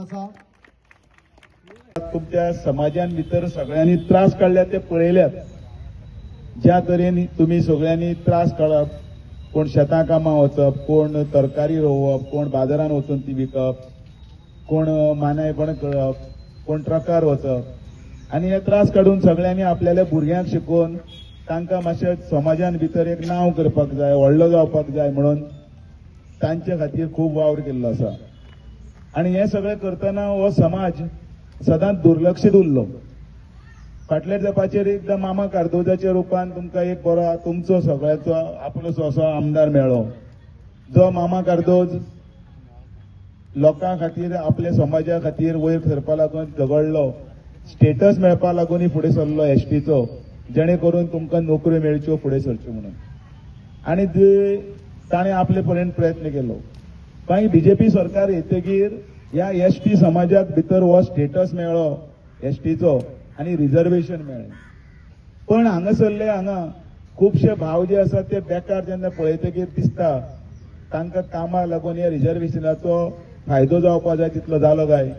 आसा. तुमच्या समाजान भितर सगळ्यांनी त्रास काढल्या ते पळयल्यात. ज्या तरेन तुम्ही सगळ्यांनी त्रास काडप, कोण शेतां कामां वचप, कोण तरकारी रोवप, कोण बाजारान वचून ती विकप, कोण मानायपण करप, कोण ट्रकार वचप, आनी हे त्रास काडून सगळ्यांनी आपल्याल्या भुरग्यांक शिकोवन तांकां मातशें समाजान भितर एक नांव करपाक जाय, व्हडलो जावपाक जाय म्हणून तांचे खातीर खूब वावर केल्लो आसा. आनी हे सगळें करतना हो समाज सदांच दुर्लक्षीत उरलो. फाटल्या तेंपाचेर एकदां मामा कार्दोजाच्या रुपान तुमकां एक बरो तुमचो सगळ्याचो आपलोसो असो आमदार मेळ्ळो, जो मामा कार्दोज लोकां खातीर आपल्या समाजा खातीर वयर सरपा लागून झगडलो, स्टेटस मेळपा लागून फुडें सरलो एसटीचो, जेणे करून तुमकां नोकऱ्यो मेळच्यो फुडें सरच्यो म्हणून. आनी ताणें आपले पर्यंत प्रयत्न केलो. मागीर बीजेपी सरकार येतकीर ह्या एसटी समाजाक भितर हो स्टेटस मेळ्ळो एसटीचो आनी रिजर्वेशन मेळ्ळें. पण हांगासरले हांगा खुबशे भाव जे आसात ते बेकार जेन्ना पळयतकीर दिसता तांकां कामाक लागून ह्या रिजर्वेशनाचो फायदो जावपा जाय तितलो जालो काय.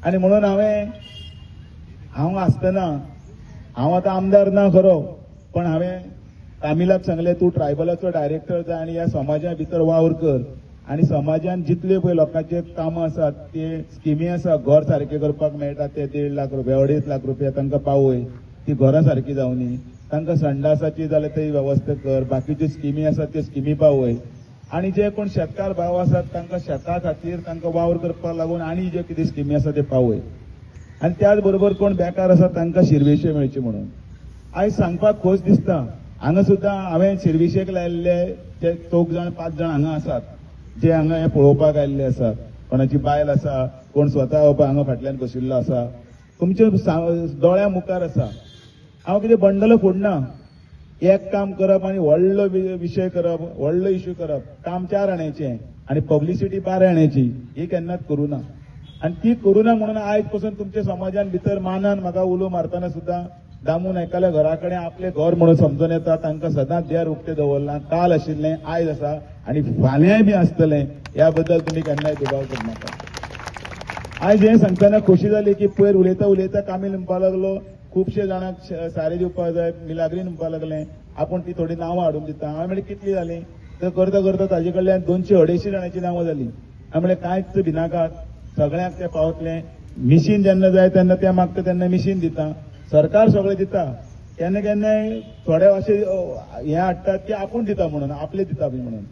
आनी म्हणून हांव आसतना हांव आतां आमदार ना खरो, पण हांवें कामिलाक सांगलें तूं ट्रायबलाचो डायरेक्टर जाय आनी ह्या समाजा भितर वावर कर आनी समाजान जितले पळय लोकांचे कामां आसात ते स्किमी आसा, घर सारके करपाक मेळटा ते 1.5 लाख रुपया 2.5 लाख रुपया तांकां पावय, ती घरां सारकी जावनी, तांकां संडासाची जाल्यार ती वेवस्था कर, बाकीच्यो स्किमी आसात त्यो स्किमी पावय. आनी जे कोण शेतकार भाव आसात तांकां शेता खातीर तांकां वावर करपाक लागून आनी जे कितें स्किमी आसा ते पावय. आनी त्याच बरोबर कोण बेकार आसात तांकां शिरवेश्यो मेळच्यो म्हणून. आयज सांगपाक खोस दिसता, हांगा सुद्दां हांवें शिरविशेक लायिल्ले ते 4 जाण 5 जाण हांगा आसात जे हांगा हे पळोवपाक आयिल्ले आसात. कोणाची बायल आसा, कोण स्वता हांगा फाटल्यान बशिल्लो आसा, तुमच्या दोळ्या मुखार आसा. हांव कितें बंडल फोडना, एक काम करप आनी व्हडलो विशय करप, व्हडलो इश्यू करप, काम 4 आण्याचें आनी पब्लिसिटी 12 आण्याची, ही केन्नाच करूं ना. आनी ती करूं ना म्हणून आयज पासून तुमच्या समाजान भितर मानान म्हाका उलो मारतना सुद्दां दामून आयकल्या घरा कडेन आपलें घर म्हणून समजून येता. तांकां सदांच देर उक्तें दवरलां. काल आशिल्लें आयज आसा आनी फाल्यांय बी आसतलें, ह्या बद्दल तुमी केन्नाय दुबाव करनाका. आयज हें सांगतना खोशी जाली की पयर उलयता उलयता कामील म्हणपाक लागलो खुबशे जाणांक सारे दिवपाक जाय, मिलाग्री म्हणपाक लागलें, आपूण ती थोडी नांवां हाडून दिता. हांवें म्हणलें कितलीं जालीं, तर करता करता ताजे कडल्यान 200-250 जाणांची नांवां जालीं. हांवें म्हणलें कांयच भिनाकात, सगळ्यांक तें पावतलें. मिशीन जेन्ना जाय तेन्ना तें मागता तेन्ना मिशीन दिता, सरकार सगळें दिता. केन्ना केन्नाय थोडे अशे हे हाडटात की आपूण दिता म्हणून, आपले दिता बी म्हणून.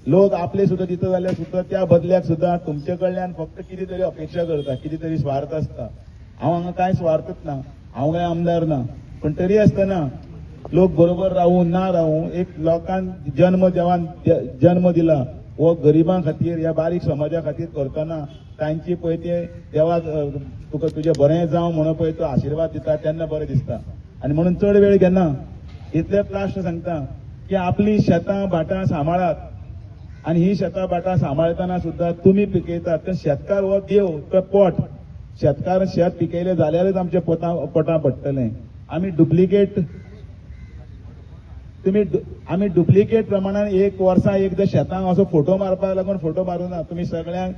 लोक आपले सुद्दां दिता जाल्यार सुद्दां त्या बदल्याक सुद्दां तुमचे कडल्यान फक्त कितें तरी अपेक्षा करता, कितें तरी स्वार्थ आसता. हांव हांगा कांय स्वार्थच ना, हांव काय आमदार ना, पण तरी आसतना लोक बरोबर रावूं ना रावूं एक लोकांक जन्म दिला वो गरिबां खातीर ह्या बारीक समाजा खातीर करतना तांची पळय ते देवाक तुका तुजें बरें जावं म्हणून पळय तो आशिर्वाद दिता तेन्ना बरें दिसता. आनी म्हणून चड वेळ घेना, इतलेंच लास्ट सांगता की आपली शेतां भाटां सांबाळात. आनी ही शेतां भाटां सांबाळतना सुद्दां तुमी पिकयतात तर शेतकार हो देव, तो पोट. शेतकार शेत पिकयलें जाल्यारच आमच्या पोटां पडटलें. आमी डुप्लिकेट प्रमाणान एक वर्सा एकदां शेतांक असो फोटो मारपाक लागून फोटो मारूना. तुमी सगळ्यांक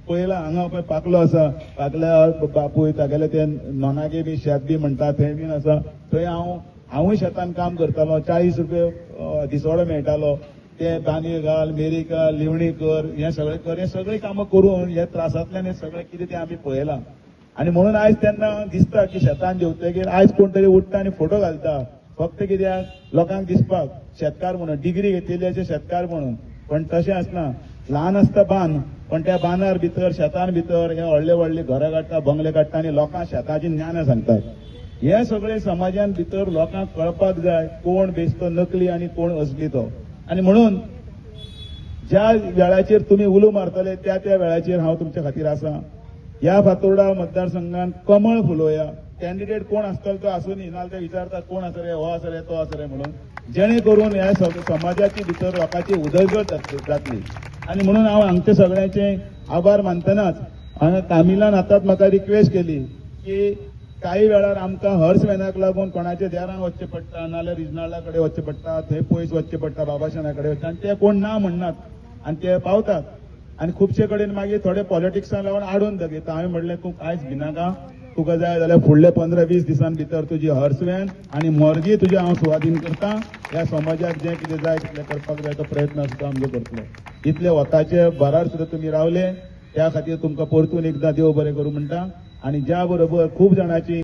पळयलां हांगा पळय पाकलो आसा, पाकल्या बापूय तागेले ते नोनागे बी शेत बी म्हणटा थंय बीन आसा. थंय हांवूय शेतान काम करतालो, 40 रुपया दिसवाडो मेळटालो. ते दांदे घाल, मेरी घाल, लिवणी कर, हें सगळें कर, हें सगळीं कामां करून हे त्रासांतल्यान हें सगळें कितें तें आमी पळयलां. आनी म्हणून आयज तेन्ना दिसता की शेतान जेवतकीर आयज कोण तरी उठता आनी फोटो घालता फक्त कित्याक लोकांक दिसपाक शेतकार म्हणून, डिग्री घेतिल्ले अशे शेतकार म्हणून. पण तशें आसना. ल्हान आसता बांद, पण त्या बांदार भितर शेतान भितर हे व्हडले व्हडले घरां काडटा, बंगले काडटा आनी लोकांक शेताची ज्ञान सांगतात. हे सगळे समाजान भितर लोकांक कळपाक जाय कोण बेश्तो नकली आनी कोण असली तो. आनी म्हणून ज्या वेळाचेर तुमी उलो मारतले त्या वेळाचेर हांव तुमच्या खातीर आसा. ह्या फातोर्डा मतदारसंघात कमळ फुलोवया. कॅन्डिडेट कोण आसतलो तो आसूनी, नाल्यार ते विचारतात कोण आसा रे, हो आसा रे, तो आसा रे म्हणून, जेणे करून ह्या समाजाची भितर लोकांची उदरगत जातली. आनी म्हणून हांव हांगचे सगळ्यांचे आभार मानतनाच हांगा कामिलान आतांच म्हाका रिक्वेस्ट केली की काही वेळार आमकां हर्स वॅनाक लागून कोणाच्या देरान वचचें पडटा, नाल्यार रिजनला कडेन वचचें पडटा, थंय पयस वचचें पडटा, बाबाशना कडेन वचचें, आनी ते कोण ना म्हणनात आनी ते पावतात. आनी खुबशे कडेन मागीर थोडे पॉलिटिक्सान लागून आडोवन दाखयता. हांवें म्हणलें तूं कांयच भिनाका, तुका जाय जाल्यार फुडले 15-20 दिसां भितर तुजी हर्सवॅन आनी मोर्जी तुजी हांव सुवाधीन करतां. ह्या समाजाक जें कितें जाय तितलें करपाक जाय तो प्रयत्न सुद्दां आमचो करतलो. इतले वताचे भरार सुद्दां तुमी रावले त्या खातीर तुमकां परतून एकदां देव बरें करूं म्हणटा. आनी ज्या बरोबर खूब जाणांची